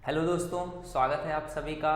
Hello दोस्तों, स्वागत है आप सभी का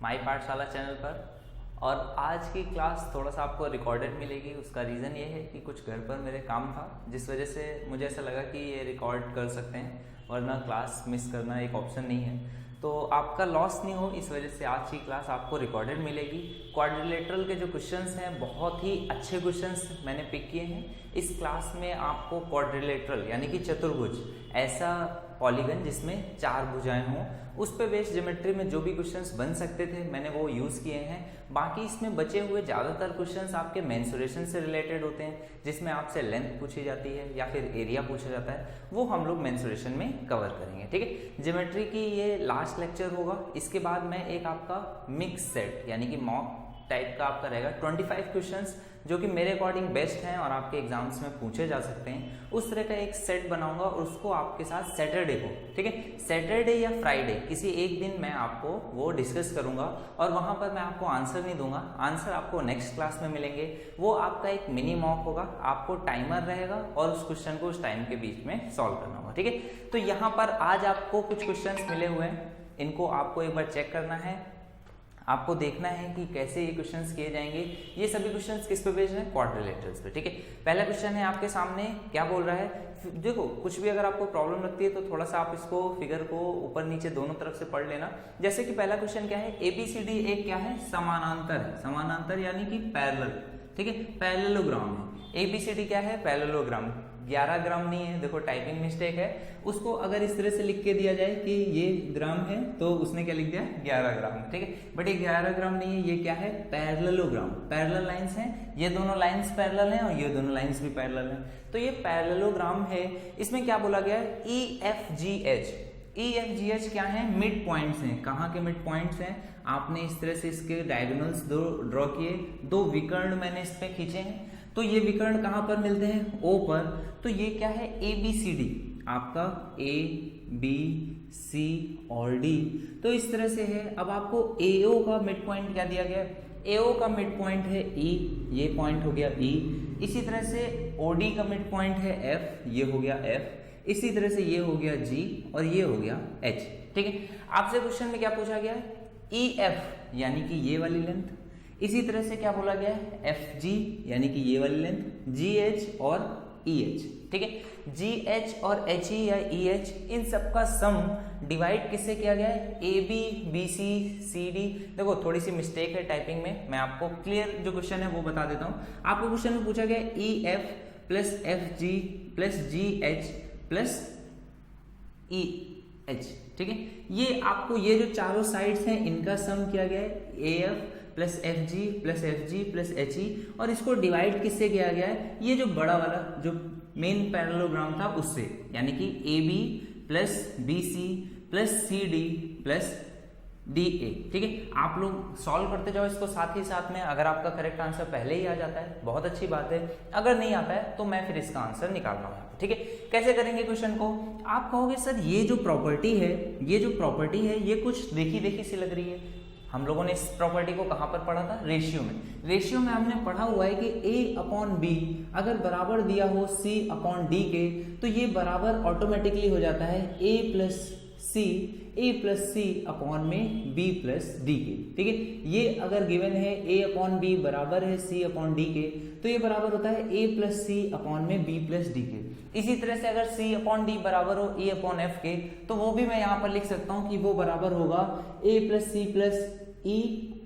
माई पाठशाला चैनल पर। और आज की क्लास थोड़ा सा आपको रिकॉर्डेड मिलेगी। उसका रीज़न ये है कि कुछ घर पर मेरे काम था, जिस वजह से मुझे ऐसा लगा कि ये रिकॉर्ड कर सकते हैं, वरना क्लास मिस करना एक ऑप्शन नहीं है। तो आपका लॉस नहीं हो, इस वजह से आज की क्लास आपको रिकॉर्डेड मिलेगी। क्वाड्रिलेटरल के जो क्वेश्चंस हैं बहुत ही अच्छे क्वेश्चंस मैंने पिक किए हैं। इस क्लास में आपको क्वाड्रिलेटरल यानी कि चतुर्भुज, ऐसा पॉलीगन जिसमें चार भुजाएं हों, उस पे बेस्ड ज्योमेट्री में जो भी क्वेश्चंस बन सकते थे मैंने वो यूज़ किए हैं। बाकी इसमें बचे हुए ज़्यादातर क्वेश्चंस आपके मेंसुरेशन से रिलेटेड होते हैं, जिसमें आपसे लेंथ पूछी जाती है या फिर एरिया पूछा जाता है, वो हम लोग मेंसुरेशन में कवर करेंगे। ठीक है, ज्योमेट्री की ये लास्ट लेक्चर होगा। इसके बाद मैं एक आपका मिक्स सेट यानी कि मॉक टाइप का आपका रहेगा 25 क्वेश्चंस, जो कि मेरे अकॉर्डिंग बेस्ट हैं और आपके एग्जाम्स में पूछे जा सकते हैं। उस तरह का एक सेट बनाऊंगा और उसको आपके साथ सैटरडे को, ठीक है, सैटरडे या फ्राइडे किसी एक दिन मैं आपको वो डिस्कस करूंगा। और वहां पर मैं आपको आंसर नहीं दूंगा, आंसर आपको नेक्स्ट क्लास में मिलेंगे। वो आपका एक मिनी मॉक होगा, आपको टाइमर रहेगा और उस क्वेश्चन को उस टाइम के बीच में सॉल्व करना होगा। ठीक है, तो यहाँ पर आज आपको कुछ क्वेश्चन मिले हुए हैं, इनको आपको एक बार चेक करना है। आपको देखना है कि कैसे ये क्वेश्चंस किए जाएंगे। ये सभी क्वेश्चंस किस पे बेस्ड हैं? क्वाड्रिलेटरल्स पे। ठीक है, पहला क्वेश्चन है आपके सामने, क्या बोल रहा है? देखो, कुछ भी अगर आपको प्रॉब्लम लगती है तो थोड़ा सा आप इसको फिगर को ऊपर नीचे दोनों तरफ से पढ़ लेना। जैसे कि पहला क्वेश्चन क्या है, ABCD एक क्या है? समानांतर है। समानांतर यानी कि पैरेलल। ठीक है, पैरेललोग्राम है। ABCD क्या है? पैरेललोग्राम। 11 ग्राम नहीं है, देखो टाइपिंग मिस्टेक है। उसको अगर इस तरह से लिख के दिया जाए कि ये ग्राम है तो उसने क्या लिख दिया? 11 ग्राम। ठीक है, बट ये 11 ग्राम नहीं है, ये क्या है? पैरेललोग्राम। पैरेलल लाइंस हैं, ये दोनों लाइंस पैरेलल हैं और ये दोनों लाइंस भी पैरेलल हैं, तो ये पैरेललोग्राम है। इसमें क्या बोला गया है? EFGH। EFGH क्या है? मिड पॉइंट्स हैं। कहाँ के मिड पॉइंट्स हैं? आपने इस तरह से इसके डायगोनल्स दो ड्रॉ किए, दो विकर्ण मैंने इस पे खींचे हैं, तो ये विकर्ण कहाँ पर मिलते हैं? O पर। तो ये क्या है? ABCD आपका ABC और D, तो इस तरह से है। अब आपको AO का मिड पॉइंट क्या दिया गया है? AO का मिड पॉइंट है E, ये पॉइंट हो गया E। इसी तरह से OD का मिड पॉइंट है F, ये हो गया F। इसी तरह से ये हो गया G और ये हो गया H। ठीक है, आपसे क्वेश्चन में क्या पूछा गया है? EF यानी कि ये वाली लेंथ। इसी तरह से क्या बोला गया है? FG यानी कि ये वाली लेंथ, GH और EH। ठीक है, GH और HE या EH, इन सब का सम डिवाइड किससे किया गया है? AB BC CD। देखो थोड़ी सी मिस्टेक है टाइपिंग में, मैं आपको क्लियर जो क्वेश्चन है वो बता देता हूं। आपको क्वेश्चन में पूछा गया EF plus FG plus GH plus EH। ठीक है, ये आपको ये जो चारों साइड्स हैं इनका सम किया गया है, AF plus FG plus FG plus HE, और इसको डिवाइड किससे किया गया है? ये जो बड़ा वाला जो मेन पैरेललोग्राम था उससे, यानी कि AB plus BC plus CD plus DA। ठीक है, आप लोग सॉल्व करते जाओ इसको साथ ही साथ में। अगर आपका करेक्ट आंसर पहले ही आ जाता है बहुत अच्छी बात है, अगर नहीं आता है तो मैं फिर इसका आंसर निकाल रहा हूँ। ठीक है, कैसे करेंगे क्वेश्चन को? आप कहोगे सर ये जो प्रॉपर्टी है, ये जो प्रॉपर्टी है ये कुछ देखी देखी सी लग रही है। हम लोगों ने इस प्रॉपर्टी को कहां पर पढ़ा था? रेशियो में। रेशियो में हमने पढ़ा हुआ है कि A/B अगर बराबर दिया हो C/D के, तो ये बराबर ऑटोमेटिकली हो जाता है A प्लस C अपॉन में B प्लस D के। ठीक है, ये अगर गिवन है A/B बराबर है C/D के, तो ये बराबर होता है A प्लस C अपॉन में B प्लस D के। इसी तरह से अगर C/D बराबर हो E/F के, तो वो भी मैं यहाँ पर लिख सकता हूँ कि वो बराबर होगा A plus C plus E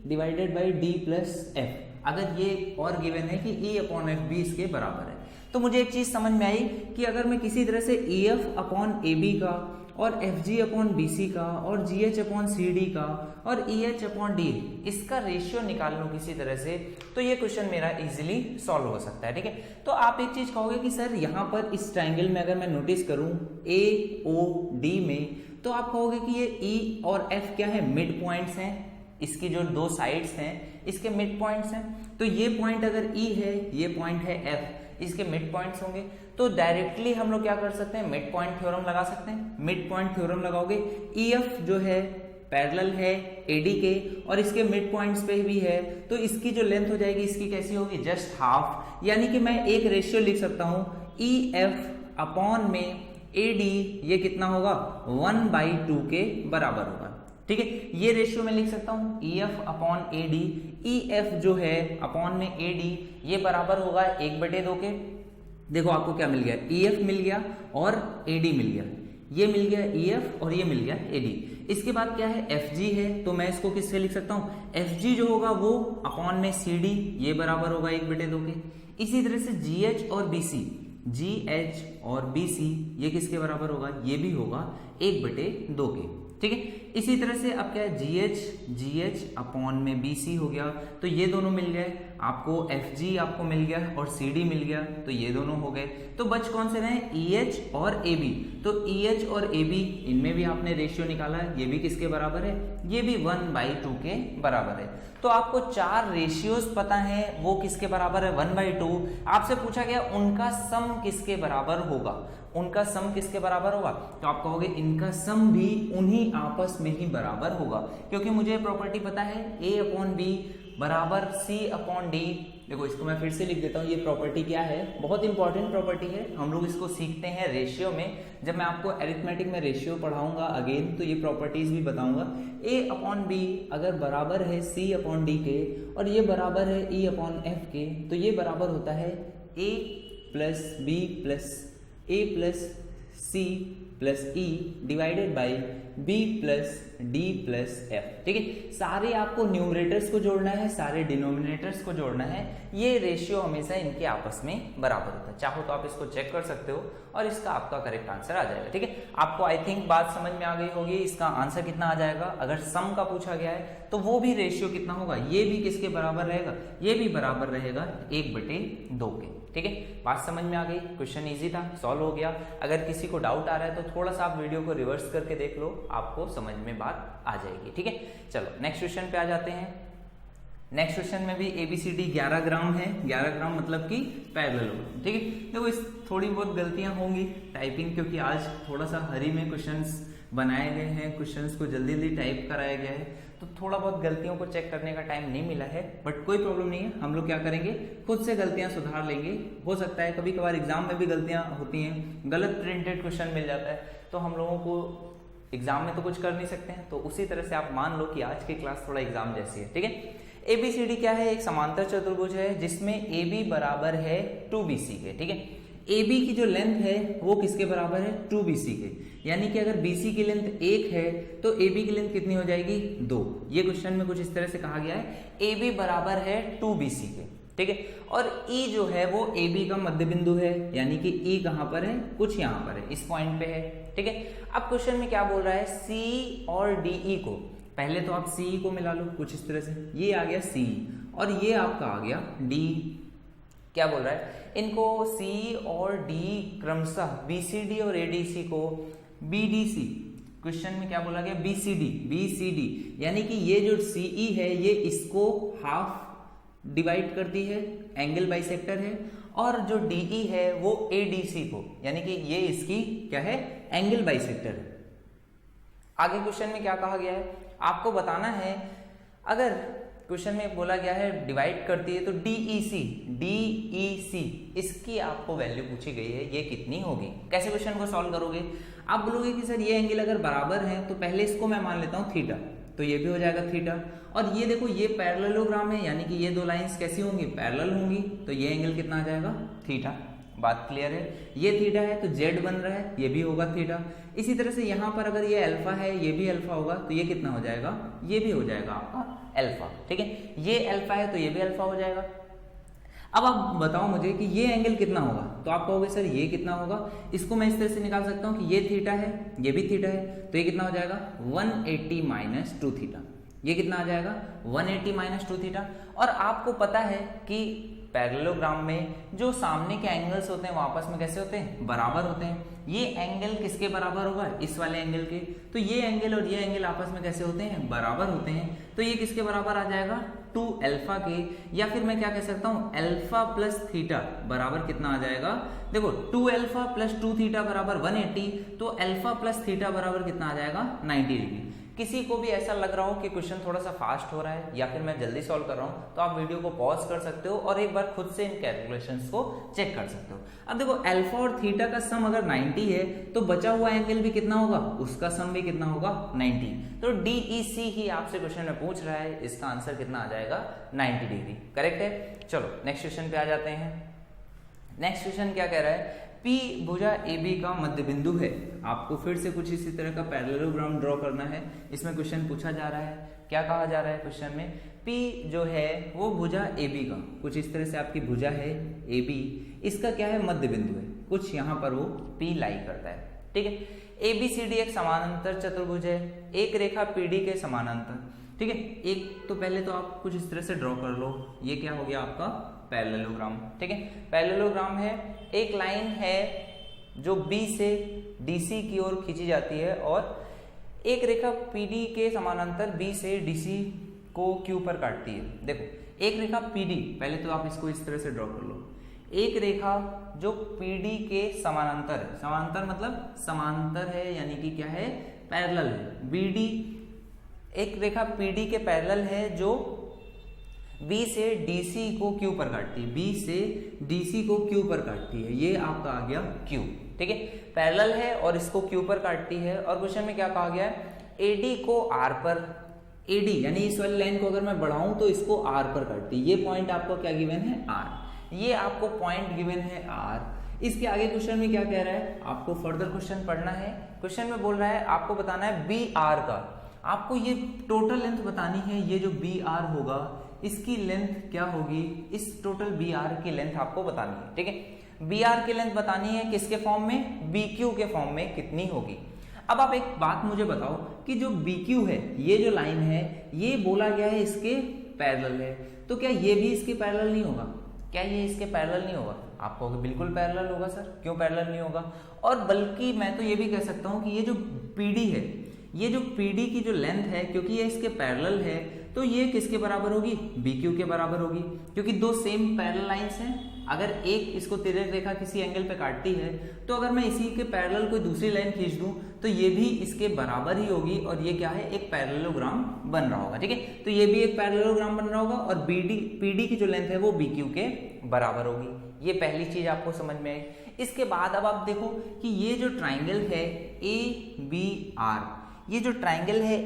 divided by D plus F। अगर ये और गिवन है कि E/F भी इसके बराबर है, तो मुझे एक चीज समझ में आई कि अगर मैं किसी तरह से EF/AB का और FG/BC का और GH/CD का और EH/D इसका रेशियो निकाल लूं किसी तरह से, तो ये क्वेश्चन मेरा इजीली सॉल्व हो सकता है। ठीक है, तो आप एक चीज कहोगे कि सर यहाँ पर इस ट्राइंगल में अगर मैं नोटिस करूं AOD में, तो आप कहोगे कि ये E और F क्या है? मिड पॉइंट्स हैं। इसकी जो दो साइड्स हैं इसके मिड पॉइंट्स हैं, तो ये पॉइंट अगर E है, ये पॉइंट है F, इसके मिड पॉइंट्स होंगे, तो डायरेक्टली हम लोग क्या कर सकते हैं? मिड पॉइंट थ्योरम लगा सकते हैं। मिड पॉइंट थ्योरम लगाओगे, EF जो है पैरेलल है AD के और इसके मिड पॉइंट्स पे भी है, तो इसकी जो लेंथ हो जाएगी इसकी कैसी होगी? Just half. यानी कि मैं एक रेशियो लिख सकता हूं EF अपॉन में AD ये कितना होगा 1/2 के बराबर होगा। ठीक है, ये रेशियो मैं लिख सकता हूं EF अपॉन AD। EF जो है अपॉन में AD ये बराबर होगा 1/2 के। देखो आपको क्या मिल गया, EF मिल गया और AD मिल गया, ये मिल गया EF और ये मिल गया AD। इसके बाद क्या है FG है, तो मैं इसको किससे लिख सकता हूं, FG जो होगा वो अपॉन में CD ये बराबर होगा 1/2 के। इसी तरह से GH और BC, GH और BC ये किसके बराबर होगा, ये भी होगा 1/2 के। ठीक है, इसी तरह से अब क्या है GH अपॉन में BC हो गया, तो ये दोनों मिल गए आपको, FG आपको मिल गया और CD मिल गया, तो ये दोनों हो गए। तो बच कौन से रहे, EH और AB। तो EH और AB इनमें भी आपने रेशियो निकाला है, ये भी किसके बराबर है, ये भी 1/2 के बराबर है। तो आपको 4 रेशियोज पता है, वो किसके बराबर है 1/2। आपसे पूछा गया उनका सम किसके बराबर होगा, उनका सम किसके बराबर होगा, तो आप कहोगे इनका सम भी उन्हीं आपस में ही बराबर होगा, क्योंकि मुझे प्रॉपर्टी पता है A अपॉन B बराबर C अपॉन D। देखो इसको मैं फिर से लिख देता हूँ, ये प्रॉपर्टी क्या है, बहुत इंपॉर्टेंट प्रॉपर्टी है, हम लोग इसको सीखते हैं रेशियो में। जब मैं आपको अरिथमेटिक में रेशियो पढ़ाऊंगा अगेन, तो ये प्रॉपर्टीज भी बताऊंगा। A अपॉन B अगर बराबर है C अपॉन D के और ये बराबर है E अपॉन F के, तो ये बराबर होता है A plus B plus A plus C plus E divided by B plus D plus F। ठीक है, सारे आपको न्यूमरेटर्स को जोड़ना है, सारे डिनोमिनेटर्स को जोड़ना है। ये रेशियो हमेशा इनके आपस में बराबर होता है। चाहो तो आप इसको चेक कर सकते हो और इसका आपका करेक्ट आंसर आ जाएगा। ठीक है, आपको आई थिंक बात समझ में आ गई होगी। इसका आंसर कितना आ जाएगा, अगर सम का पूछा गया है तो वो भी रेशियो कितना होगा, ये भी किसके बराबर रहेगा, ये भी बराबर रहेगा 1/2 के। ठीक है, बात समझ में आ गई, क्वेश्चन इजी था, सॉल्व हो गया। अगर किसी को डाउट आ रहा है तो थोड़ा सा आप वीडियो को रिवर्स करके देख लो, आपको समझ में बात आ जाएगी। ठीक है, चलो नेक्स्ट क्वेश्चन पे आ जाते हैं। नेक्स्ट क्वेश्चन में भी ABCD 11 ग्राम है, 11 ग्राम मतलब कि पैरेललोग्राम। ठीक है, देखो इस थोड़ी बहुत गलतियां होंगी टाइपिंग, क्योंकि आज थोड़ा सा हरी में क्वेश्चंस बनाए गए हैं, क्वेश्चंस को जल्दी जल्दी टाइप कराया गया है, तो थोड़ा बहुत गलतियों को चेक करने का टाइम नहीं मिला है, बट कोई प्रॉब्लम नहीं है। हम लोग क्या करेंगे, खुद से गलतियां सुधार लेंगे। हो सकता है कभी कभार एग्जाम में भी गलतियां होती हैं, गलत प्रिंटेड क्वेश्चन मिल जाता है, तो हम लोगों को एग्जाम में तो कुछ कर नहीं सकते हैं। तो उसी तरह से आप मान लो कि आज की क्लास थोड़ा एग्जाम जैसी है। ठीक है, ABCD क्या है, एक समांतर चतुर्भुज है जिसमें AB बराबर है 2BC के। ठीक है, AB की जो लेंथ है वो किसके बराबर है 2BC के, यानी कि अगर BC की लेंथ 1 है तो AB की लेंथ कितनी हो जाएगी 2। ये क्वेश्चन में कुछ इस तरह से कहा गया है, AB बराबर है 2BC के। ठीक है, और E जो है वो AB का मध्य बिंदु है, यानी कि E कहां पर है, कुछ यहां पर है, इस पॉइंट पे है। ठीक है, अब क्वेश्चन में क्या बोल रहा है, C और DE को, पहले तो आप CE को मिला लो कुछ इस तरह से, ये आ गया CE और ये आपका आ गया DE। क्या बोल रहा है, इनको CE और DE क्रमशः BCD और ADC को BDC, क्वेश्चन में क्या बोला गया BCD, यानी कि ये जो CE है ये इसको हाफ डिवाइड करती है, एंगल बाइसेक्टर है, और जो DE है वो ADC को, यानी कि ये इसकी क्या है, एंगल बाइसेक्टर है। आगे क्वेश्चन में क्या कहा गया है, आपको बताना है, अगर क्वेश्चन में बोला गया है डिवाइड करती है तो DEC इसकी आपको वैल्यू पूछी गई है, ये कितनी होगी। कैसे क्वेश्चन को सॉल्व करोगे, आप बोलोगे कि सर ये एंगल अगर बराबर है तो पहले इसको मैं मान लेता हूँ थीटा, तो ये भी हो जाएगा थीटा, और ये देखो ये पैरेललोग्राम है, यानी कि ये दो लाइंस कैसी होंगी, पैरेलल होंगी, तो ये एंगल कितना आ जाएगा थीटा। बात क्लियर है, ये थीटा है तो जेड बन रहा है, ये भी होगा थीटा। इसी तरह से यहाँ पर अगर ये अल्फा है, ये भी अल्फा होगा, तो ये कितना हो जाएगा, ये भी हो जाएगा आपका अल्फा। ठीक है, ये अल्फा है तो ये भी अल्फा हो जाएगा। अब आप बताओ मुझे कि ये एंगल कितना होगा, तो आप कहोगे सर ये कितना होगा, इसको मैं इस तरह से निकाल सकता हूँ कि ये थीटा है, ये भी थीटा है, तो ये कितना हो जाएगा 180 माइनस 2 थीटा। ये कितना आ जाएगा 180 माइनस 2 थीटा। और आपको पता है कि पैरेललोग्राम में जो सामने के एंगल्स होते हैं वो आपस में कैसे होते हैं, बराबर होते हैं। ये एंगल किसके बराबर होगा, इस वाले एंगल के, तो ये एंगल और ये एंगल आपस में कैसे होते हैं, बराबर होते हैं। तो ये किसके बराबर आ जाएगा 2 अल्फा के, या फिर मैं क्या कह सकता हूं अल्फा प्लस थीटा बराबर कितना आ जाएगा, देखो 2 अल्फा प्लस 2 थीटा बराबर 180, तो अल्फा प्लस थीटा बराबर कितना आ जाएगा 90 डिग्री। किसी को भी ऐसा लग रहा हो कि क्वेश्चन थोड़ा सा फास्ट हो रहा है या फिर मैं जल्दी सॉल्व कर रहा हूं, तो आप वीडियो को पॉज कर सकते हो और एक बार खुद से इन कैलकुलेशंस को चेक कर सकते हो। अब देखो अल्फा और थीटा का सम अगर 90 है तो बचा हुआ एंगल भी कितना होगा, उसका सम भी कितना होगा 90। तो DEC ही आपसे क्वेश्चन में पूछ रहा है, इसका आंसर कितना आ जाएगा 90 डिग्री। करेक्ट है। चलो नेक्स्ट क्वेश्चन पे आ जाते हैं। नेक्स्ट क्वेश्चन क्या कह रहा है, P भुजा AB का मध्य बिंदु है। आपको फिर से कुछ इसी तरह का पैरेललोग्राम ड्रॉ करना है। इसमें क्वेश्चन पूछा जा रहा है, क्या कहा जा रहा है क्वेश्चन में, P जो है वो भुजा AB का, कुछ इस तरह से आपकी भुजा है AB, इसका क्या है मध्य बिंदु है, कुछ यहाँ पर वो P लाई करता है। ठीक है, ABCD एक समानांतर चतुर्भुज है, एक रेखा PD के समानांतर। ठीक है, एक तो पहले तो आप कुछ इस तरह से ड्रॉ कर लो, ये क्या हो गया आपका पैरेललोग्राम। ठीक है, पैरेललोग्राम है, एक लाइन है जो B से DC की ओर खींची जाती है और एक रेखा PD के समानांतर B से DC को Q पर काटती है। देखो एक रेखा PD, पहले तो आप इसको इस तरह से ड्रॉ कर लो, एक रेखा जो PD के समानांतर है, समानांतर मतलब समांतर है यानी कि क्या है पैरेलल है, BD एक रेखा PD के पैरेलल है जो B से DC को Q पर काटती है, B से DC को Q पर काटती है, ये आपका आ गया Q। ठीक है, पैरेलल है और इसको Q पर काटती है। और क्वेश्चन में क्या कहा गया है, AD को R पर, AD यानी इस वाली लाइन को अगर मैं बढ़ाऊं तो इसको R पर काटती है, ये पॉइंट आपको क्या गिवन है R, ये आपको पॉइंट गिवन है R। इसके आगे क्वेश्चन में क्या कह रहा है, आपको फर्दर क्वेश्चन पढ़ना है। क्वेश्चन में बोल रहा है आपको बताना है BR का, आपको ये टोटल लेंथ बतानी है, ये जो BR होगा इसकी लेंथ क्या होगी, इस टोटल BR की लेंथ आपको बतानी है। ठीक है, BR की लेंथ बतानी है किसके फॉर्म में, BQ के फॉर्म में कितनी होगी। अब आप एक बात मुझे बताओ कि जो BQ है, ये जो लाइन है ये बोला गया है इसके पैरेलल है, तो क्या ये भी इसके पैरेलल नहीं होगा, क्या ये इसके पैरेलल नहीं होगा? आप कहोगे बिल्कुल पैरेलल होगा सर, क्यों पैरेलल नहीं होगा। और बल्कि मैं तो ये भी कह सकता हूं कि ये जो PD है, ये जो PD की जो लेंथ है, क्योंकि ये इसके पैरेलल है तो ये किसके बराबर होगी, BQ के बराबर होगी, क्योंकि दो सेम पैरेलल लाइंस हैं। अगर एक इसको तिर्यक रेखा किसी एंगल पे काटती है तो अगर मैं इसी के पैरेलल कोई दूसरी लाइन खींच दूं तो ये भी इसके बराबर ही होगी और ये क्या है, एक पैरेललोग्राम बन रहा होगा। ठीक है, तो ये भी एक पैरेललोग्राम बन रहा होगा और PD की जो लेंथ है वो BQ के बराबर होगी। ये पहली चीज आपको समझ में आई। इसके बाद अब आप देखो कि ये जो ट्राइंगल है ABR, ये जो ट्राइंगल है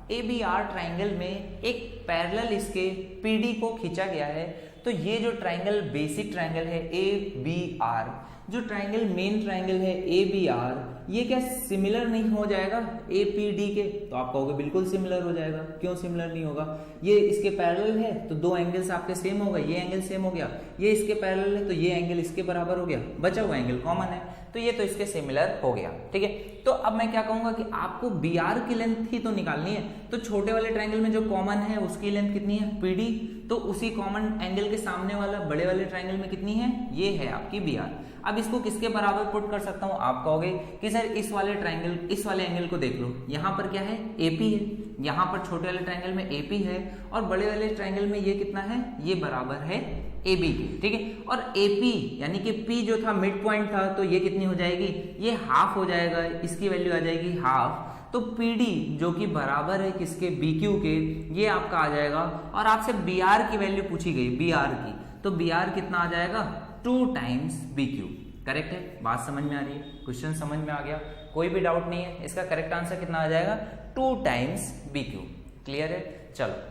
ABR ट्राइंगल में एक पैरेलल इसके PD को खींचा गया है, तो ये जो ट्राइंगल बेसिक ट्राइंगल है ABR, जो ट्राइंगल मेन ट्राइंगल है ABR, ये क्या सिमिलर नहीं हो जाएगा APD के? तो आप कहोगे बिल्कुल सिमिलर हो जाएगा। क्यों सिमिलर नहीं होगा, ये इसके पैरेलल है तो दो एंगल्स आपके सेम हो गए, ये एंगल सेम हो गया, ये इसके पैरेलल है तो ये एंगल इसके बराबर हो गया, बचा हुआ एंगल कॉमन है तो ये तो इसके सिमिलर हो गया। ठीक है, तो अब मैं क्या कहूंगा कि आपको BR की लेंथ ही तो निकालनी है, तो छोटे वाले ट्राइंगल में जो कॉमन है उसकी लेंथ कितनी है PD, तो उसी कॉमन एंगल के सामने वाला बड़े वाले ट्राइंगल में कितनी है, ये है आपकी BR। अब इसको किसके बराबर पुट कर सकता हूं, आप कहोगे कि सर इस वाले ट्राइंगल, इस वाले एंगल को देख लो, यहाँ पर क्या है AP है, यहाँ पर छोटे वाले ट्राइंगल में AP है और बड़े वाले ट्राइंगल में ये कितना है, ये बराबर है AB के। ठीक है, और AP यानी कि P जो था मिड पॉइंट था तो ये कितनी हो जाएगी, ये हाफ हो जाएगा, इसकी वैल्यू आ जाएगी हाफ। तो PD जो कि बराबर है किसके, BQ के, ये आपका आ जाएगा। और आपसे BR की वैल्यू पूछी गई, BR की, तो BR कितना आ जाएगा 2 टाइम्स BQ। करेक्ट है, बात समझ में आ रही है, क्वेश्चन समझ में आ गया, कोई भी डाउट नहीं है, इसका करेक्ट आंसर कितना आ जाएगा 2 टाइम्स BQ। क्लियर है। चलो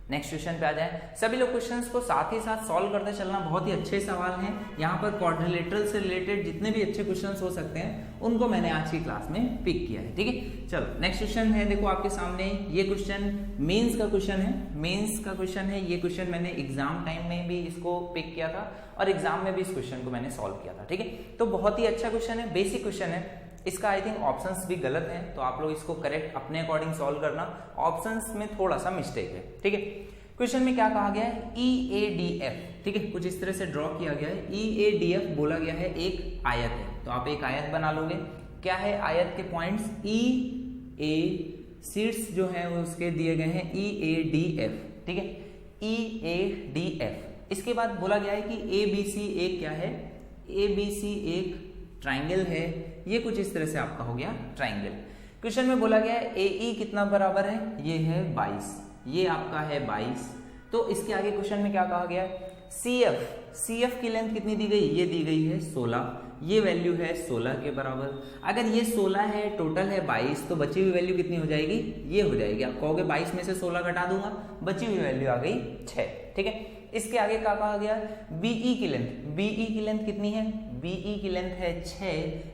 नेक्स्ट क्वेश्चन पे आ जाए। सभी लोग क्वेश्चंस को साथ ही साथ सॉल्व करते चलना, बहुत ही अच्छे सवाल हैं। यहाँ पर क्वाड्रिलेटरल से रिलेटेड जितने भी अच्छे क्वेश्चंस हो सकते हैं उनको मैंने आज की क्लास में पिक किया है। ठीक है, चलो नेक्स्ट क्वेश्चन है, देखो आपके सामने ये क्वेश्चन मेंस का क्वेश्चन है, मेंस का क्वेश्चन है। ये क्वेश्चन मैंने एग्जाम टाइम में भी इसको पिक किया था और एग्जाम में भी इस क्वेश्चन को मैंने सॉल्व किया था। ठीक है, तो बहुत ही अच्छा क्वेश्चन है, बेसिक क्वेश्चन है। इसका आई थिंक ऑप्शंस भी गलत हैं, तो आप लोग इसको करेक्ट अपने अकॉर्डिंग सॉल्व करना, ऑप्शंस में थोड़ा सा मिस्टेक है। ठीक है, क्वेश्चन में क्या कहा गया है, EADF। ठीक है, कुछ इस तरह से ड्रॉ किया गया है। EADF बोला गया है एक आयत है, तो आप एक आयत बना लोगे। क्या है आयत के पॉइंट्स, E A सीट्स जो हैं वो उसके दिए गए हैं EADF, ठीक है, EADF। इसके बाद बोला गया है कि ABC एक क्या है, ABC एक ट्राइंगल है, ये कुछ इस तरह से आपका हो गया ट्राइंगल। क्वेश्चन में बोला गया है AE कितना बराबर है, ये है 22, ये आपका है 22। तो इसके आगे क्वेश्चन में क्या कहा गया है, CF की लेंथ कितनी दी गई, ये दी गई है 16, ये वैल्यू है 16 के बराबर। अगर ये 16 है, टोटल है 22, तो बची हुई वैल्यू कितनी हो जाएगी, ये हो जाएगी। आप कहोगे 22 में से 16 घटा दूंगा, बची हुई वैल्यू आ गई 6, ठीक है। इसके आगे क्या कहा गया, BE की लेंथ कितनी है, BE की लेंथ है 6,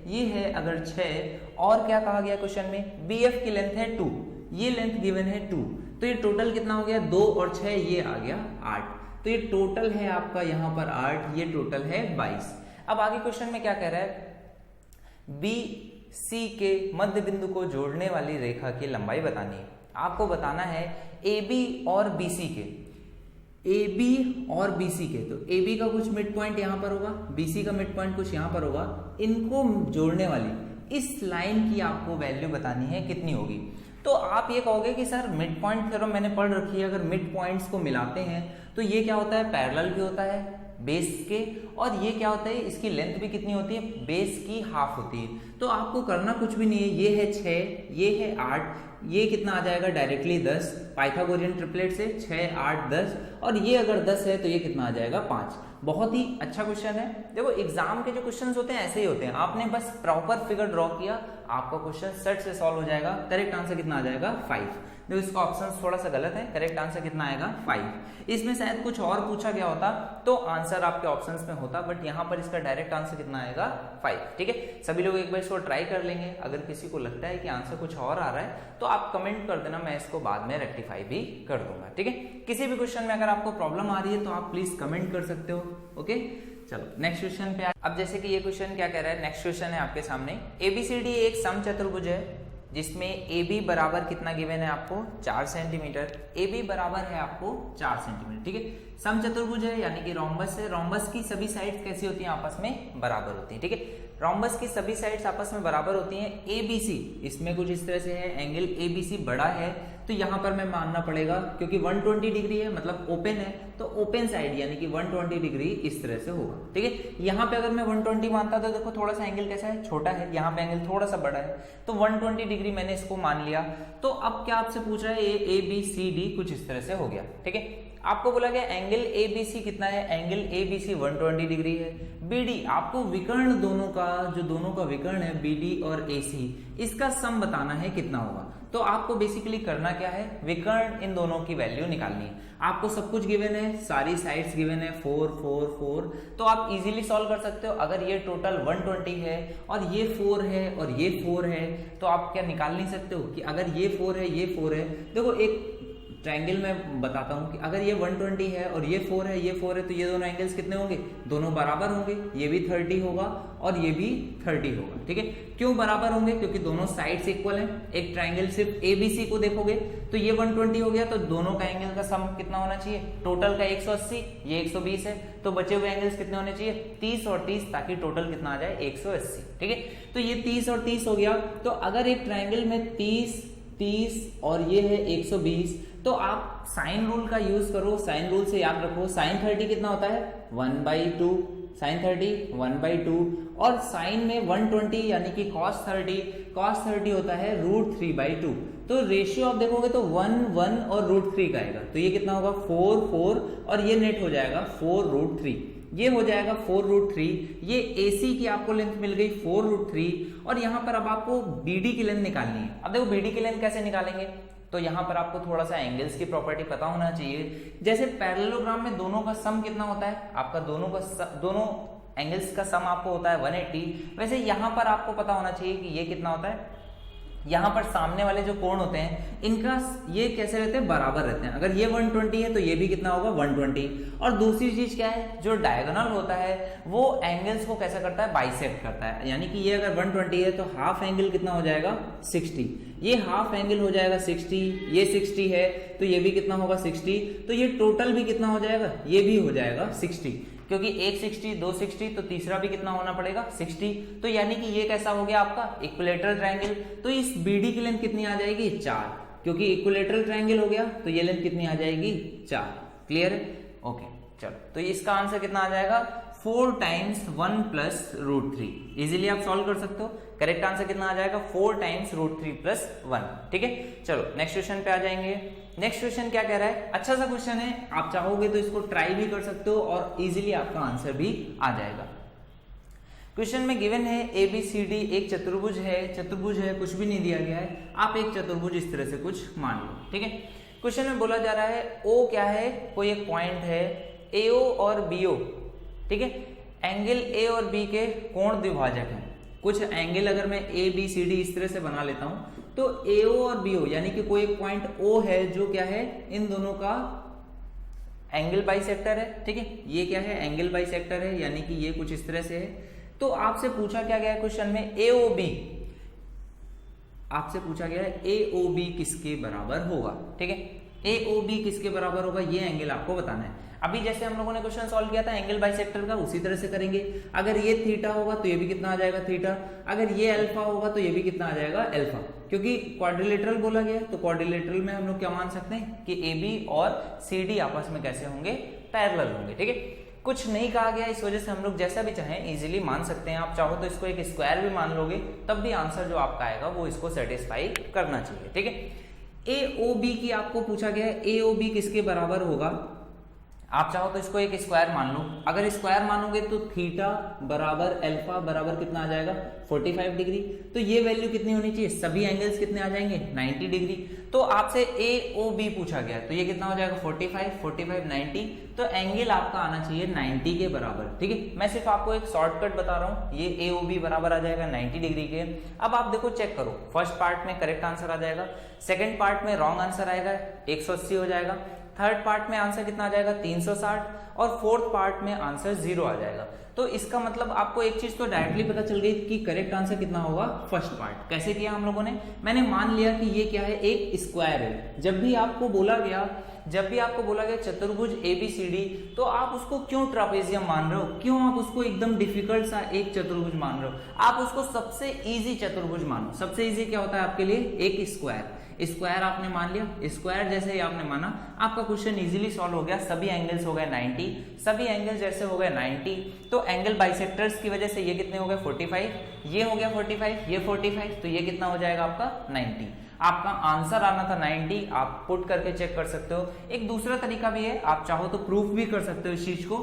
ये है अगर 6, और क्या कहा गया क्वेश्चन में, BF की लेंथ है 2, ये लेंथ गिवन है 2, तो ये टोटल कितना हो गया, 2 और 6 ये आ गया 8, तो ये टोटल है आपका यहाँ पर 8, ये टोटल है 22। अब आगे क्वेश्चन में क्या कह रहा है, BC के मध्य बिंदु को जोड़ने वाली रेखा की लंबाई बतानी है। आपको बताना है AB और BC के, AB और BC के, तो AB का कुछ मिड पॉइंट यहाँ पर होगा, BC का मिड पॉइंट कुछ यहाँ पर होगा, इनको जोड़ने वाली इस लाइन की आपको वैल्यू बतानी है कितनी होगी। तो आप ये कहोगे कि सर मिड पॉइंट थ्योरम मैंने पढ़ रखी है, अगर मिड पॉइंट्स को मिलाते हैं तो ये क्या होता है, पैरेलल भी होता है बेस के, और ये क्या होता है, इसकी लेंथ भी कितनी होती है, बेस की हाफ होती है। तो आपको करना कुछ भी नहीं है, ये है 6, ये है 8, ये कितना आ जाएगा डायरेक्टली 10, पाइथागोरियन ट्रिपलेट से 6, 8, 10, और ये अगर 10 है तो ये कितना आ जाएगा 5। बहुत ही अच्छा क्वेश्चन है। देखो एग्जाम के जो क्वेश्चंस होते हैं ऐसे ही होते हैं, आपने बस प्रॉपर फिगर ड्रॉ किया, आपका क्वेश्चन सेट से सॉल्व हो जाएगा। करेक्ट आंसर कितना आ जाएगा 5। देखो इसका ऑप्शन थोड़ा सा गलत है, करेक्ट आंसर कितना आएगा 5। इसमें शायद कुछ और पूछा गया होता तो आंसर आपके ऑप्शंस में होता, बट यहाँ पर इसका डायरेक्ट आंसर कितना आएगा 5, ठीक है। सभी लोग एक बार इसको ट्राई कर लेंगे, अगर किसी को लगता है कि आंसर कुछ और आ रहा है तो आप कमेंट कर देना, मैं इसको बाद में रेक्टिफाई भी कर दूंगा, ठीक है। किसी भी क्वेश्चन में अगर आपको प्रॉब्लम आ रही है तो आप प्लीज कमेंट कर सकते हो, ओके। चलो नेक्स्ट क्वेश्चन पे। अब जैसे कि ये क्वेश्चन क्या कह रहा है, नेक्स्ट क्वेश्चन है आपके सामने, ABCD एक समचतुर्भुज है जिसमें AB बराबर कितना गिवन है आपको 4 सेंटीमीटर, AB बराबर है आपको 4 सेंटीमीटर, ठीक है। समचतुर्भुज है यानी कि रोम्बस है, रोम्बस की सभी साइड्स कैसी होती हैं, आपस में बराबर होती हैं, ठीक है। रोम्बस की सभी साइड्स आपस में बराबर होती हैं। ABC इसमें कुछ इस तरह से है, एंगल ABC बड़ा है तो यहाँ पर मैं मानना पड़ेगा क्योंकि 120 डिग्री है मतलब ओपन है, तो ओपन साइड यानी कि 120 डिग्री इस तरह से होगा, ठीक है। यहाँ पे अगर मैं 120 मानता तो देखो थोड़ा सा एंगल कैसा है, छोटा है, यहाँ पे एंगल थोड़ा सा बड़ा है, तो 120 डिग्री मैंने इसको मान लिया। तो अब क्या आपसे पूछ रहा है, ABCD कुछ इस तरह से हो गया, ठीक है। आपको बोला गया एंगल ABC कितना है, एंगल ABC 120 डिग्री है। BD आपको विकर्ण दोनों का, जो दोनों का विकर्ण है BD और AC, इसका सम बताना है कितना होगा। तो आपको बेसिकली करना क्या है, विकर्ण इन दोनों की वैल्यू निकालनी है। आपको सब कुछ गिवन है, सारी साइड्स गिवन है 4 4 4, तो आप इजीली सॉल्व कर सकते हो। अगर ये टोटल 120 है और ये 4 है और ये 4 है, तो आप क्या निकाल नहीं सकते हो कि अगर ये 4 है ये 4 है। देखो एक ट्रायंगल में बताता हूं कि अगर ये 120 है और ये 4 है ये 4 है, तो ये दोनों एंगल्स कितने होंगे, दोनों बराबर होंगे। ये भी 30 होगा और ये भी 30 होगा, ठीक है। क्यों बराबर होंगे, क्योंकि दोनों साइड्स इक्वल हैं। एक ट्रायंगल सिर्फ ABC को देखोगे तो ये 120 हो गया, तो दोनों का एंगल का सम कितना होना चाहिए, टोटल का 180, ये 120 है, तो बचे हुए एंगल्स कितने होने चाहिए 30 और 30, ताकि टोटल कितना आ जाए 180, ठीक है। तो ये 30 और 30 हो गया। तो अगर एक ट्रायंगल में 30 30 और ये है 120, तो आप साइन रूल का यूज करो। साइन रूल से याद रखो, साइन 30 कितना होता है 1/2, साइन 30 1/2, और साइन में 120 यानी कि cos 30 होता है √3/2। तो रेशियो आप देखोगे तो 1 1 और √3 का आएगा, तो ये कितना होगा 4 4, और ये नेट हो जाएगा 4√3, ये हो जाएगा 4√3। ये AC की आपको लेंथ मिल गई 4√3, और यहाँ पर अब आपको BD की लेंथ निकालनी है। अब देखो BD की लेंथ कैसे निकालेंगे, तो यहाँ पर आपको थोड़ा सा एंगल्स की प्रॉपर्टी पता होना चाहिए। जैसे पैरेललोग्राम में दोनों का सम कितना होता है, आपका दोनों एंगल्स का सम आपको होता है 180, वैसे यहाँ पर आपको पता होना चाहिए कि ये कितना होता है। यहाँ पर सामने वाले जो कोण होते हैं इनका ये कैसे रहते हैं, बराबर रहते हैं। अगर ये 120 है तो ये भी कितना होगा 120। और दूसरी चीज क्या है, जो डायगोनल होता है वो एंगल्स को कैसा करता है, बाइसेक्ट करता है। यानी कि ये अगर 120 है तो हाफ एंगल कितना हो जाएगा 60, ये हाफ एंगल हो जाएगा 60, ये 60 है तो ये भी कितना होगा 60, तो ये टोटल भी कितना हो जाएगा, ये भी हो जाएगा 60, क्योंकि एक 60 2 60, तो तीसरा भी कितना होना पड़ेगा 60। तो यानी कि ये कैसा हो गया आपका इक्विलेटरल ट्रायंगल। तो इस BD की लेंथ कितनी आ जाएगी 4, क्योंकि इक्विलेटरल ट्रायंगल हो गया तो ये लेंथ कितनी आ जाएगी 4। क्लियर है? ओके चलो, तो इसका आंसर कितना आ जाएगा 4 टाइम्स 1 प्लस √3। इजीली आप सॉल्व कर सकते हो। करेक्ट आंसर कितना आ जाएगा 4 टाइम्स √3 प्लस 1। ठीक है, चलो नेक्स्ट क्वेश्चन पे आ जाएंगे। नेक्स्ट क्वेश्चन क्या कह रहा है? अच्छा सा क्वेश्चन है, आप चाहोगे तो इसको ट्राई भी कर सकते हो और इजीली आपका आंसर भी आ जाएगा। क्वेश्चन में गिवन है ABCD एक चतुर्भुज है, कुछ भी नहीं दिया गया है, आप एक चतुर्भुज इस तरह से कुछ मान लो। ठीक है, क्वेश्चन में बोला जा रहा है O क्या है, कोई एक पॉइंट है AO और BO। ठीक है, एंगल A और B के कोण द्विभाजक हैं। कुछ एंगल अगर मैं ABCD इस तरह से बना लेता हूं तो AO और BO यानी कि कोई एक पॉइंट O है जो क्या है, इन दोनों का एंगल बाइसेक्टर है। ठीक है, ये क्या है, एंगल बाइसेक्टर है, यानी कि ये कुछ इस तरह से है। तो आपसे पूछा क्या गया है क्वेश्चन में, AOB आपसे पूछा गया है AOB किसके बराबर होगा। ठीक है, AOB किसके बराबर होगा, ये एंगल आपको बताना है। अभी जैसे हम लोगों ने क्वेश्चन सॉल्व किया था एंगल बाइसेक्टर का, उसी तरह से करेंगे। अगर ये थीटा होगा तो ये भी कितना आ जाएगा थीटा, अगर ये अल्फा होगा तो ये भी कितना आ जाएगा अल्फा, क्योंकि क्वाड्रिलेटरल बोला गया। तो क्वाड्रिलेटरल में हम लोग क्या मान सकते हैं कि AB और CD आपस में कैसे होंगे, पैरेलल होंगे। ठीक है, कुछ नहीं कहा गया, इस वजह से हम लोग जैसा भी चाहें इजीली मान सकते हैं। आप चाहो तो इसको एक स्क्वायर भी मान लोगे, तब भी आंसर जो आपका आएगा वो इसको सेटिस्फाई करना चाहिए। ठीक है, AOB की आपको पूछा गया है, AOB किसके बराबर होगा। आप चाहो तो इसको एक स्क्वायर मान लो। अगर स्क्वायर मानोगे तो थीटा बराबर अल्फा बराबर कितना आ जाएगा 45 डिग्री। तो ये वैल्यू कितनी होनी चाहिए, सभी एंगल्स कितने आ जाएंगे 90 डिग्री। तो आपसे AOB पूछा गया तो ये कितना हो जाएगा 45 90। तो एंगल आपका आना चाहिए 90 के बराबर। ठीक है, मैं सिर्फ आपको एक शॉर्टकट बता रहा हूँ, ये AOB बराबर आ जाएगा 90 डिग्री के। अब आप देखो चेक करो, फर्स्ट पार्ट में करेक्ट आंसर आ जाएगा, सेकेंड पार्ट में रॉन्ग आंसर आएगा 180 हो जाएगा, थर्ड पार्ट में आंसर कितना आ जाएगा 360 और फोर्थ पार्ट में आंसर 0 आ जाएगा। तो इसका मतलब आपको एक चीज तो डायरेक्टली पता चल गई कि करेक्ट आंसर कितना होगा फर्स्ट पार्ट। कैसे किया हम लोगों ने, मैंने मान लिया कि ये क्या है, एक स्क्वायर है। जब भी आपको बोला गया चतुर्भुज ABCD, तो आप उसको क्यों ट्रापेजियम मान रहे हो, क्यों आप उसको एकदम डिफिकल्ट सा एक चतुर्भुज मान रहे हो, आप उसको सबसे इजी चतुर्भुज मानो। सबसे इजी क्या होता है आपके लिए, एक स्क्वायर। स्क्वायर आपने मान लिया, स्क्वायर जैसे ही आपने माना आपका क्वेश्चन इजीली सॉल्व हो गया। सभी एंगल्स हो गए 90, सभी एंगल्स जैसे हो गए 90, तो एंगल बाइसेक्टर्स की वजह से ये कितने हो गए 45, ये हो गया 45, ये 45, तो ये कितना हो जाएगा आपका 90। आपका आंसर आना था 90, आप पुट करके चेक कर सकते हो। एक दूसरा तरीका भी है, आप चाहो तो प्रूफ भी कर सकते हो इस चीज को।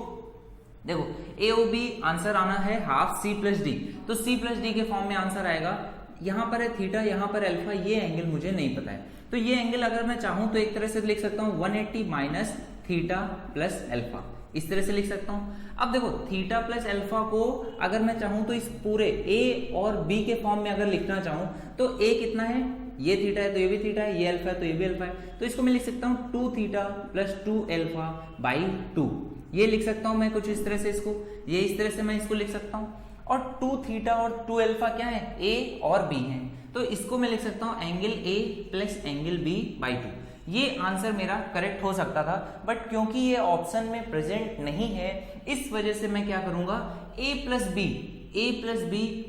देखो AOB आंसर आना है हाफ C+D, तो C+D के फॉर्म में आंसर आएगा। यहाँ पर है थीटा, यहाँ पर अल्फा, ये एंगल मुझे नहीं पता है, तो ये एंगल अगर मैं चाहूं तो एक तरह से लिख सकता हूँ 180 माइनस थीटा प्लस अल्फा, इस तरह से लिख सकता हूं। अब देखो थीटा प्लस अल्फा को अगर मैं चाहूं तो इस पूरे A और B के फॉर्म में अगर लिखना चाहूं तो A कितना है, ये थीटा है तो ये भी थीटा है, ये अल्फा है तो ये भी अल्फा है, तो इसको मैं लिख सकता हूं 2 थीटा प्लस 2 अल्फा बाई 2, ये लिख सकता हूं मैं कुछ इस तरह से, इसको ये इस तरह से मैं इसको लिख सकता हूं। और 2 थीटा और 2 अल्फा क्या है, A और B है, तो इसको मैं लिख सकता हूं angle A plus angle B by 2। ये आंसर मेरा करेक्ट हो सकता था, बट क्योंकि ये ऑप्शन में प्रेजेंट नहीं है इस वजह से मैं क्या करूंगा, A plus B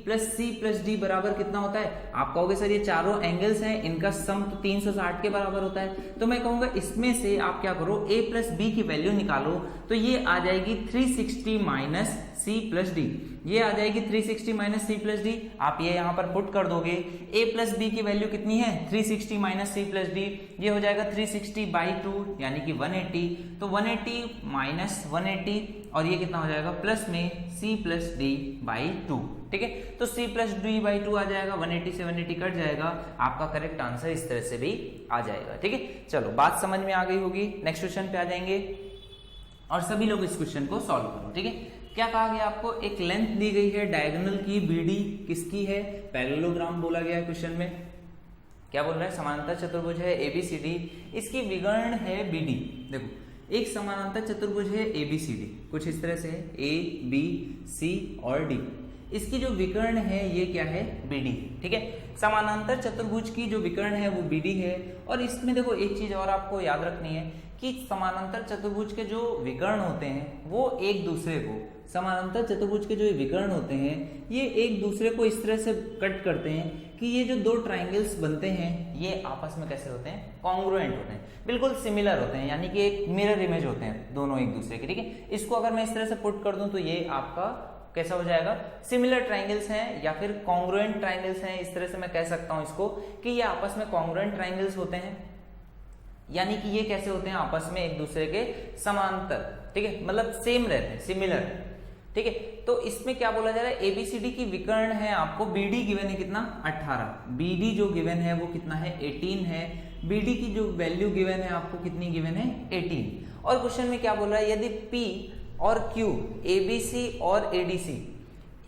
plus C plus D बराबर कितना होता है। आप कहोगे सर ये चारों एंगल्स हैं, इनका सम तो 360 के बराबर होता है, तो मैं कहूंगा इसमें से आप क्या करो A प्लस B की वैल्यू निकालो, तो ये आ जाएगी 360 माइनस C प्लस D, ये आ जाएगी 360 माइनस C प्लस D। आप ये यहाँ पर पुट कर दोगे, A प्लस B की वैल्यू कितनी है 360 माइनस C प्लस D, ये हो जाएगा 360 बाई 2 यानी कि 180, तो 180 माइनस 180 और ये कितना हो जाएगा प्लस में C प्लस D बाई 2। ठीक है, तो C प्लस D बाई 2 आ जाएगा, 180 से 180 कट जाएगा, आपका करेक्ट आंसर इस तरह से भी आ जाएगा। ठीक है, चलो बात समझ में आ गई होगी। नेक्स्ट क्वेश्चन पे आ जाएंगे और सभी लोग इस क्वेश्चन को सॉल्व करो। ठीक है, क्या कहा गया आपको, एक लेंथ दी गई है डायगोनल की BD, किसकी है, पैरेललोग्राम बोला गया है क्वेश्चन में। क्या बोल रहा है, समानांतर चतुर्भुज है ABCD, इसकी विकर्ण है BD। देखो एक समानांतर चतुर्भुज है ABCD, कुछ इस तरह से है ABC और D, इसकी जो विकर्ण है ये क्या है BD। ठीक है, समानांतर चतुर्भुज की जो विकर्ण है वो BD है। और इसमें देखो एक चीज और आपको याद रखनी है कि समानांतर चतुर्भुज के जो विकर्ण होते हैं वो एक दूसरे को, समानांतर चतुर्भुज के जो विकर्ण होते हैं ये एक दूसरे को इस तरह से कट करते हैं कि ये जो दो ट्राइंगल्स बनते हैं ये आपस में कैसे होते हैं, कॉन्ग्रुएंट होते हैं, बिल्कुल सिमिलर होते हैं, यानी कि एक मिरर इमेज होते हैं दोनों एक दूसरे के, ठीक है। इसको अगर मैं इस तरह से पुट कर दूं तो ये आपका कैसा हो जाएगा, सिमिलर ट्राइंगल्स हैं या फिर कॉन्ग्रुएंट ट्राइंगल्स हैं, इस तरह से मैं कह सकता हूं इसको कि ये आपस में कॉन्ग्रुएंट ट्राइंगल्स होते हैं, यानी कि ये कैसे होते हैं, आपस में एक दूसरे के समांतर, ठीक है, मतलब सेम रहते हैं, सिमिलर, ठीक है। तो इसमें क्या बोला जा रहा है, एबीसीडी की विकर्ण है आपको, बीडी गिवन है कितना 18, बीडी जो गिवन है वो कितना है 18 है, बीडी की जो वैल्यू गिवन है आपको कितनी गिवन है 18। और क्वेश्चन में क्या बोल रहा है, यदि पी और क्यू, एबीसी और एडीसी,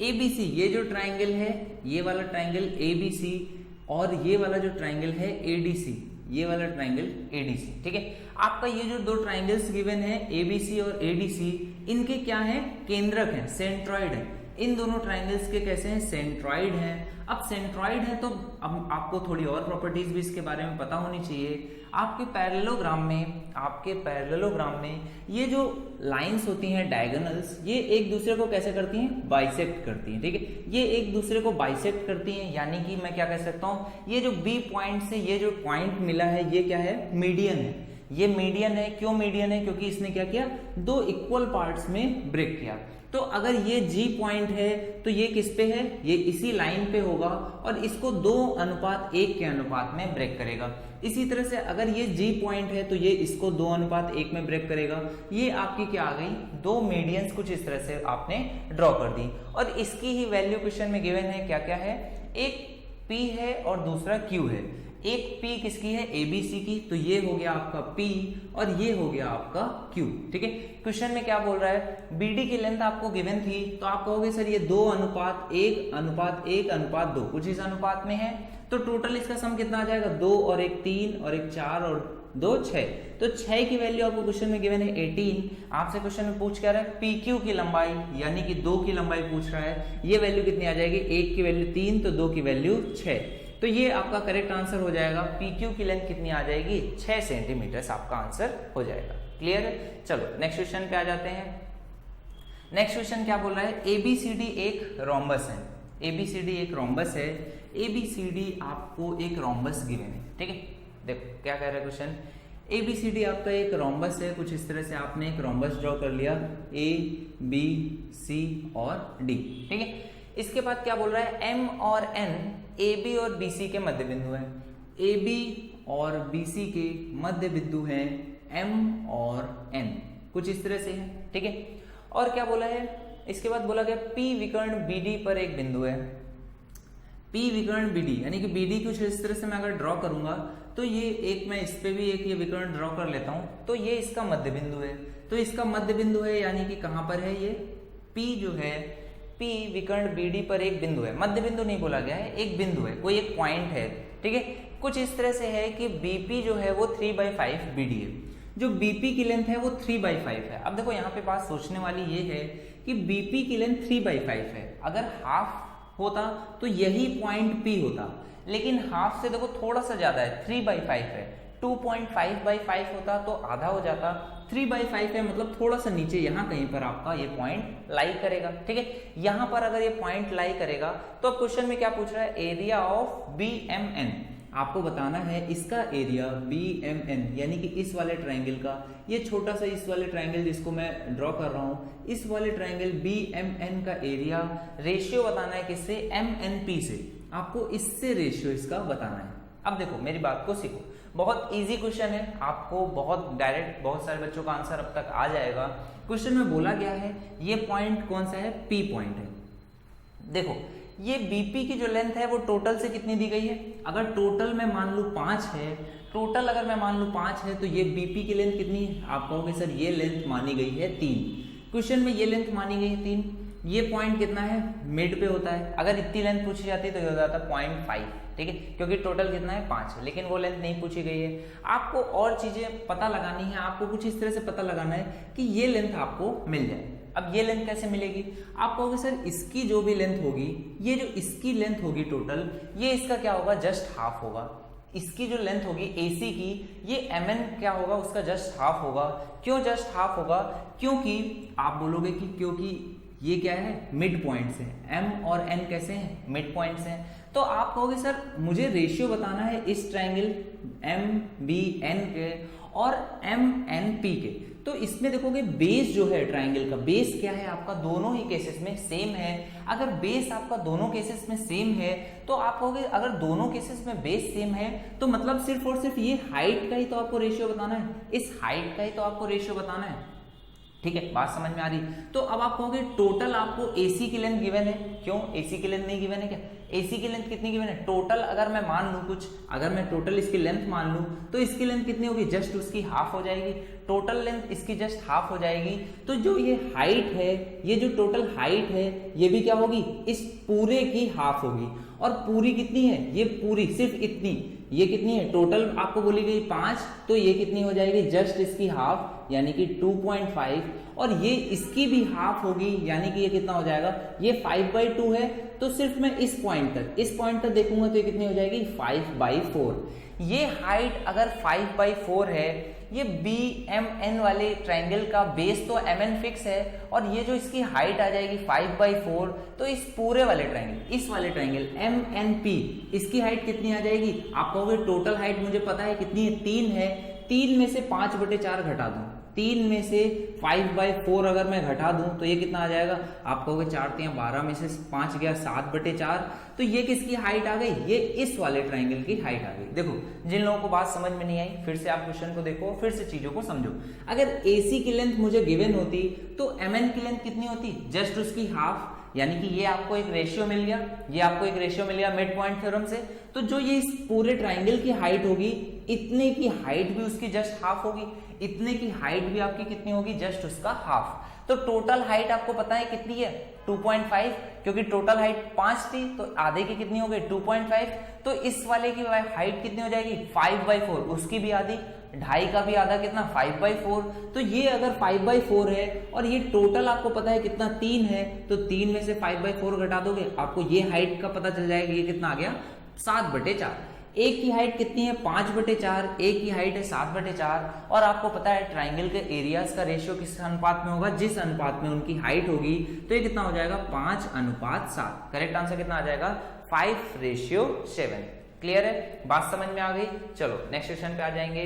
एबीसी ये जो ट्राइंगल है, ये वाला ट्राइंगल एबीसी और ये वाला जो ट्राइंगल है एडीसी, ये वाला ट्राइंगल एडीसी, ठीक है। आपका ये जो दो ट्राइंगल्स गिवन है एबीसी और एडीसी, इनके क्या है, केंद्रक है, सेंट्रॉइड है, इन दोनों ट्राइंगल्स के कैसे हैं, सेंट्रॉइड हैं। अब सेंट्रॉइड है तो अब आपको थोड़ी और प्रॉपर्टीज भी इसके बारे में पता होनी चाहिए। आपके पैरेललोग्राम में ये जो लाइंस होती हैं डायगोनल्स, ये एक दूसरे को कैसे करती हैं, बाइसेक्ट करती हैं, ठीक है, ये एक दूसरे को बाइसेक्ट करती हैं, यानी कि मैं क्या कह सकता हूँ, ये जो बी पॉइंट से ये जो पॉइंट मिला है ये क्या है, मीडियन है, ये मीडियन है। क्यों मीडियन है, क्योंकि इसने क्या किया, दो इक्वल पार्ट्स में ब्रेक किया। तो अगर ये जी पॉइंट है तो ये किस पे है, ये इसी लाइन पे होगा और इसको 2:1 के अनुपात में ब्रेक करेगा। इसी तरह से अगर ये जी पॉइंट है तो ये इसको 2:1 में ब्रेक करेगा। ये आपकी क्या आ गई, दो मीडियंस कुछ इस तरह से आपने ड्रॉ कर दी और इसकी ही वैल्यू क्वेश्चन में गिवन है, क्या क्या है, एक P है और दूसरा Q है। एक P किसकी है, ABC की, तो ये हो गया आपका P और ये हो गया आपका Q, ठीक है। क्वेश्चन में क्या बोल रहा है, BD की लेंथ आपको गिवन थी तो आप कहोगे सर ये 2:1:1:2 कुछ इस अनुपात में है, तो टोटल इसका सम कितना आ जाएगा, 2 और 1 3 और 1 4 और 2 6, तो 6 की वैल्यू आपको क्वेश्चन में गिवन है 18। आपसे क्वेश्चन में पूछ क्या रहा है, PQ की लंबाई यानी कि 2 की लंबाई पूछ रहा है, ये वैल्यू कितनी आ जाएगी, 1 की वैल्यू 3 तो 2 की वैल्यू 6, तो ये आपका करेक्ट आंसर हो जाएगा। PQ की लेंथ कितनी आ जाएगी, 6 सेंटीमीटर आपका आंसर हो जाएगा। क्लियर है, चलो नेक्स्ट क्वेश्चन पे आ जाते हैं। नेक्स्ट क्वेश्चन क्या बोल रहा है, ABCD एक रोम्बस है, ABCD एक रोम्बस है, ABCD आपको एक रोम्बस गिवन है, ठीक है। देखो क्या कह रहा है क्वेश्चन, ABCD आपका एक रोम्बस है, कुछ इस तरह से आपने एक रोम्बस ड्रॉ कर लिया, A B C और D, ठीक है। इसके बाद क्या बोल रहा है, M और N AB और BC के मध्य बिंदु है, AB और BC के मध्य बिंदु हैं M और N, कुछ इस तरह से है, ठीक है। और क्या बोला है, इसके बाद बोला गया P विकर्ण BD पर एक बिंदु है, P विकर्ण BD यानी कि BD कुछ इस तरह से मैं अगर ड्रॉ करूंगा तो ये एक, मैं इस पे भी एक ये विकर्ण ड्रॉ कर लेता हूं, तो ये इसका मध्य बिंदु है, तो इसका मध्य बिंदु है यानी कि कहां पर है, ये P जो है, P विकर्ण BD पर एक बिंदु है, मध्य बिंदु नहीं बोला गया है, एक बिंदु है, कोई एक पॉइंट है, ठीक है। कुछ इस तरह से है कि BP जो है वो 3/5 BD है, जो BP की लेंथ है वो 3/5 है। अब देखो यहाँ पे बात सोचने वाली ये है कि BP की लेंथ 3/5 है, अगर हाफ होता तो यही पॉइंट P होता, लेकिन हाफ से देखो थोड़ा सा ज्यादा है, 3/5 है, 2.5/5 होता तो आधा हो जाता, 3/5 है मतलब थोड़ा सा नीचे यहाँ कहीं पर आपका ये पॉइंट लाई करेगा, ठीक है। यहाँ पर अगर ये पॉइंट लाई करेगा तो अब क्वेश्चन में क्या पूछ रहा है, एरिया ऑफ BMN, आपको बताना है इसका एरिया BMN यानी कि इस वाले ट्राइंगल का, ये छोटा सा इस वाले ट्राइंगल जिसको मैं ड्रॉ कर रहा हूँ, इस वाले ट्राइंगल BMN का एरिया, रेशियो बताना है किससे, MNP से, आपको इससे रेशियो इसका बताना है। अब देखो मेरी बात को सीखो, बहुत इजी क्वेश्चन है, आपको बहुत डायरेक्ट, बहुत सारे बच्चों का आंसर अब तक आ जाएगा। क्वेश्चन में बोला गया है ये पॉइंट कौन सा है, P पॉइंट है। देखो ये BP की जो लेंथ है वो टोटल से कितनी दी गई है, अगर टोटल में मान लूं 5 है, टोटल अगर मैं मान लूं 5 है तो ये BP की लेंथ कितनी है, आप कहोगे सर ये लेंथ मानी गई है 3, क्वेश्चन में ये लेंथ मानी गई है 3, ये पॉइंट कितना है, मिड पे होता है, अगर इतनी लेंथ पूछी जाती तो ये हो जाता 0.5, ठीक है, क्योंकि टोटल कितना है 5 है, लेकिन वो लेंथ नहीं पूछी गई है। आपको और चीजें पता लगानी है, आपको कुछ इस तरह से पता लगाना है कि ये लेंथ आपको मिल जाए। अब ये लेंथ कैसे मिलेगी, आप कहोगे सर इसकी जो भी लेंथ होगी, ये जो इसकी लेंथ होगी टोटल, ये इसका क्या होगा, जस्ट हाफ होगा, इसकी जो लेंथ होगी AC की, ये MN क्या होगा, उसका जस्ट हाफ होगा। क्यों जस्ट हाफ होगा, क्योंकि आप बोलोगे कि क्योंकि ये क्या है, मिड पॉइंट्स है। m और n कैसे हैं, मिड पॉइंट्स हैं। तो आप कहोगे सर मुझे रेशियो बताना है इस ट्राइंगल MBN के और MNP के। तो इसमें देखोगे बेस जो है ट्राइंगल का, बेस क्या है आपका दोनों ही केसेस में सेम है। अगर बेस आपका दोनों केसेस में सेम है तो आप कहोगे अगर दोनों केसेस में बेस सेम है तो मतलब सिर्फ और सिर्फ ये हाइट का ही तो आपको रेशियो बताना है, इस हाइट का ही तो आपको रेशियो बताना है। ठीक है, बात समझ में आ रही। तो अब आप कहोगे टोटल आपको AC की लेंथ गिवन है, क्यों AC की लेंथ नहीं गिवन है क्या, AC की लेंथ कितनी गिवन है, टोटल अगर मैं मान लूं कुछ, अगर मैं टोटल इसकी लेंथ मान लूं तो इसकी लेंथ कितनी होगी, जस्ट उसकी हाफ हो जाएगी। टोटल लेंथ इसकी जस्ट हाफ हो जाएगी। तो जो ये हाइट है, ये जो टोटल हाइट है ये भी क्या होगी, इस पूरे की हाफ होगी। और पूरी कितनी है, ये पूरी सिर्फ इतनी, ये कितनी है, टोटल आपको बोली गई 5, तो ये कितनी हो जाएगी, जस्ट इसकी हाफ यानी कि 2.5, और ये इसकी भी हाफ होगी यानी कि ये कितना हो जाएगा, ये 5/2 है। तो सिर्फ मैं इस पॉइंट तक देखूंगा तो ये कितनी हो जाएगी, 5/4। ये हाइट अगर 5/4 है, ये BMN वाले ट्राइंगल का बेस तो MN फिक्स है, और ये जो इसकी हाइट आ जाएगी 5/4, तो इस पूरे वाले ट्राइंगल, इस वाले ट्राइंगल MNP, इसकी हाइट कितनी आ जाएगी, आप कहोगे टोटल हाइट मुझे पता है कितनी है, 3 है, 3 में से 5/4 घटा दूं, 3 में से 5/4 अगर मैं घटा दूं तो ये कितना आ जाएगा, आप कहोगे 4 3 12 में से 5 गया 7/4, तो ये किसकी हाइट आ गई, ये इस वाले ट्राइंगल की हाइट आ गई। देखो जिन लोगों को बात समझ में नहीं आई फिर से आप क्वेश्चन को देखो, फिर से चीजों को समझो। अगर AC की लेंथ मुझे गिवन होती तो MN की लेंथ कितनी होती, जस्ट उसकी हाफ, यानी कि ये आपको एक रेशियो मिल गया, ये आपको एक रेशियो मिल गया मिड पॉइंट थ्योरम से। तो जो ये इस पूरे ट्राइंगल की हाइट होगी, इतने की हाइट भी उसकी जस्ट हाफ होगी, इतने की हाइट भी आपकी कितनी होगी, जस्ट उसका हाफ। तो टोटल हाइट आपको पता है कितनी है, 2.5, क्योंकि टोटल हाइट 5 थी तो आधे की कितनी हो गई, 2.5। तो इस वाले की हाइट कितनी हो जाएगी, 5/4, उसकी भी आधी, 2.5 का भी आधा कितना, 5/4। तो ये अगर 5/4 है और ये टोटल आपको पता है कितना, 3 है, तो 3 में से 5/4 घटा दोगे, आपको ये हाइट का पता चल जाएगा, ये कितना आ गया, 7/4। एक की हाइट कितनी है, 5/4, एक की हाइट है 7/4, और आपको पता है ट्राइंगल के एरियाज का रेशियो किस अनुपात में होगा, जिस अनुपात में उनकी हाइट होगी। तो ये कितना हो जाएगा, 5:7। करेक्ट आंसर कितना आ जाएगा, 5:7। क्लियर है, बात समझ में आ गई। चलो नेक्स्ट क्वेश्चन पे आ जाएंगे।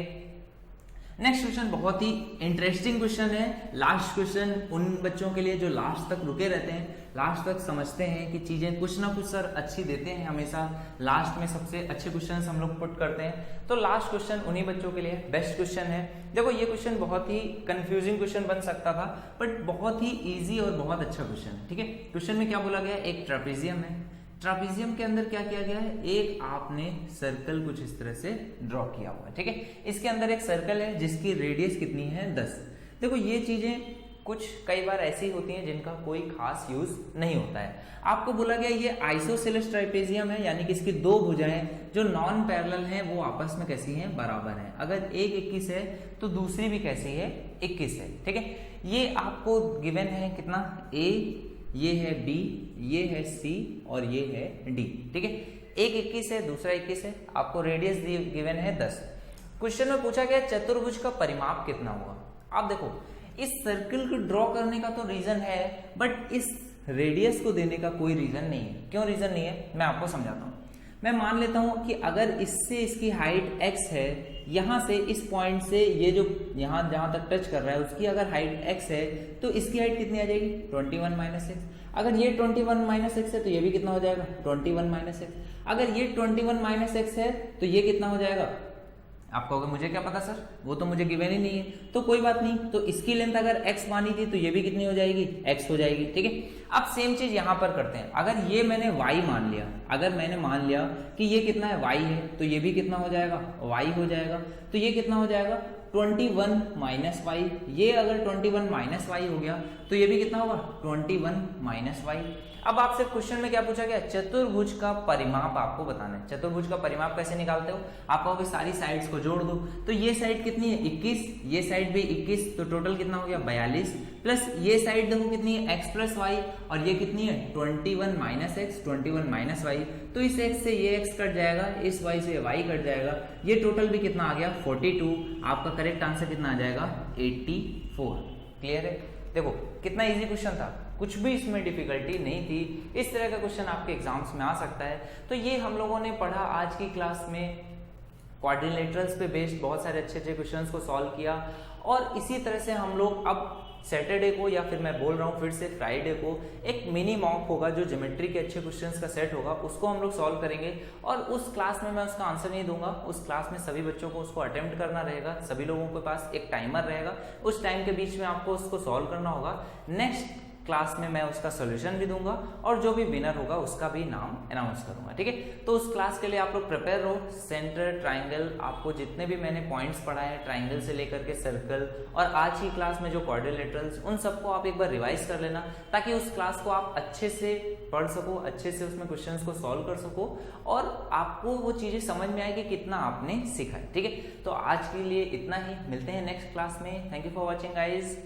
नेक्स्ट क्वेश्चन बहुत ही इंटरेस्टिंग क्वेश्चन है, लास्ट क्वेश्चन उन बच्चों के लिए जो लास्ट तक रुके रहते हैं, लास्ट तक समझते हैं कि चीजें कुछ ना कुछ सर अच्छी देते हैं, हमेशा लास्ट में सबसे अच्छे क्वेश्चन हम लोग पुट करते हैं। तो लास्ट क्वेश्चन उन्हीं बच्चों के लिए बेस्ट क्वेश्चन है। देखो ये क्वेश्चन बहुत ही कंफ्यूजिंग क्वेश्चन बन सकता था, बट बहुत ही ईजी और बहुत अच्छा क्वेश्चन है। ठीक है, क्वेश्चन में क्या बोला गया, एक ट्रेपेजियम है, ट्रापेजियम के अंदर क्या किया गया है, एक आपने सर्कल कुछ इस तरह से ड्रॉ किया हुआ है। ठीक है, इसके अंदर एक सर्कल है जिसकी रेडियस कितनी है, 10। देखो ये चीजें कुछ कई बार ऐसी होती हैं जिनका कोई खास यूज नहीं होता है। आपको बोला गया ये आइसोसेलेस ट्रापेजियम है, यानी कि इसकी दो भुजाएं जो नॉन पैरेलल हैं वो आपस में कैसी हैं, बराबर हैं। अगर एक 21 है तो दूसरी भी कैसी है, 21 है। ठीक है, ये आपको गिवन है कितना, A, ये है B, ये है C और ये है D। ठीक है, एक 21 है, दूसरा 21 है, आपको रेडियस गिवन है 10। क्वेश्चन में पूछा गया चतुर्भुज का परिमाप कितना हुआ। आप देखो इस सर्कल को ड्रॉ करने का तो रीजन है, बट इस रेडियस को देने का कोई रीजन नहीं है। क्यों रीजन नहीं है, मैं आपको समझाता हूं। मैं मान लेता हूं कि अगर इससे इसकी हाइट x है, यहां से इस पॉइंट से ये जो यहां जहां तक टच कर रहा है उसकी अगर हाइट x है तो इसकी हाइट कितनी आ जाएगी, 21 - x। अगर ये 21 - x है तो ये भी कितना हो जाएगा, 21 - x। अगर ये 21 - x है तो ये कितना हो जाएगा, आप कहोगे मुझे क्या पता सर, वो तो मुझे गिवन ही नहीं है। तो कोई बात नहीं, तो इसकी लेंथ अगर x मानी थी तो ये भी कितनी हो जाएगी, x हो जाएगी। ठीक है, अब सेम चीज यहां पर करते हैं। अगर ये मैंने y मान लिया, अगर मैंने मान लिया कि ये कितना है, y है, तो ये भी कितना हो जाएगा, y हो जाएगा। तो ये कितना हो जाएगा, 21 - y। ये अगर 21 - y हो गया तो ये भी कितना होगा, 21 - y। अब आपसे क्वेश्चन में क्या पूछा गया, चतुर्भुज का परिमाप आपको बताना है। चतुर्भुज का परिमाप कैसे निकालते हो, आप कहोगे सारी साइड्स को जोड़ दो। तो ये साइड कितनी है, 21, ये साइड भी 21, तो टोटल कितना हो गया, 42, प्लस ये साइड देखो कितनी है, x + y, और ये कितनी है, 21 - x, 21 - y। तो इस x से ये x कट जाएगा, इस y से y कट जाएगा, ये टोटल भी कितना आ गया, 42। आपका करेक्ट आंसर कितना आ जाएगा, 84। क्लियर है, देखो कितना इजी क्वेश्चन था। कुछ भी इसमें डिफिकल्टी नहीं थी। इस तरह का क्वेश्चन आपके एग्जाम्स में आ सकता है। तो ये हम लोगों ने पढ़ा आज की क्लास में, क्वाड्रिलेटरल्स पे बेस्ड बहुत सारे अच्छे अच्छे क्वेश्चंस को सॉल्व किया। और इसी तरह से हम लोग अब सैटरडे को, या फिर मैं बोल रहा हूँ फिर से फ्राइडे को, एक मिनी मॉक होगा जो ज्योमेट्री के अच्छे क्वेश्चंस का सेट होगा, उसको हम लोग सॉल्व करेंगे। और उस क्लास में मैं उसका आंसर नहीं दूंगा, उस क्लास में सभी बच्चों को उसको अटेम्प्ट करना रहेगा। सभी लोगों के पास एक टाइमर रहेगा, उस टाइम के बीच में आपको उसको सॉल्व करना होगा। नेक्स्ट क्लास में मैं उसका सोल्यूशन भी दूंगा और जो भी विनर होगा उसका भी नाम अनाउंस करूंगा, ठीक है। तो उस क्लास के लिए आप लोग प्रिपेयर रहो। सेंटर, ट्राइंगल, आपको जितने भी मैंने पॉइंट्स पढ़ाए हैं, ट्राइंगल से लेकर के सर्कल, और आज की क्लास में जो क्वाड्रिलेटरल्स, उन सबको आप एक बार रिवाइज कर लेना, ताकि उस क्लास को आप अच्छे से पढ़ सको, अच्छे से उसमें क्वेश्चंस को सॉल्व कर सको और आपको वो चीजें समझ में आएगी कितना आपने सीखा है, ठीक है। तो आज के लिए इतना ही, मिलते हैं नेक्स्ट क्लास में। Thank you for watching guys.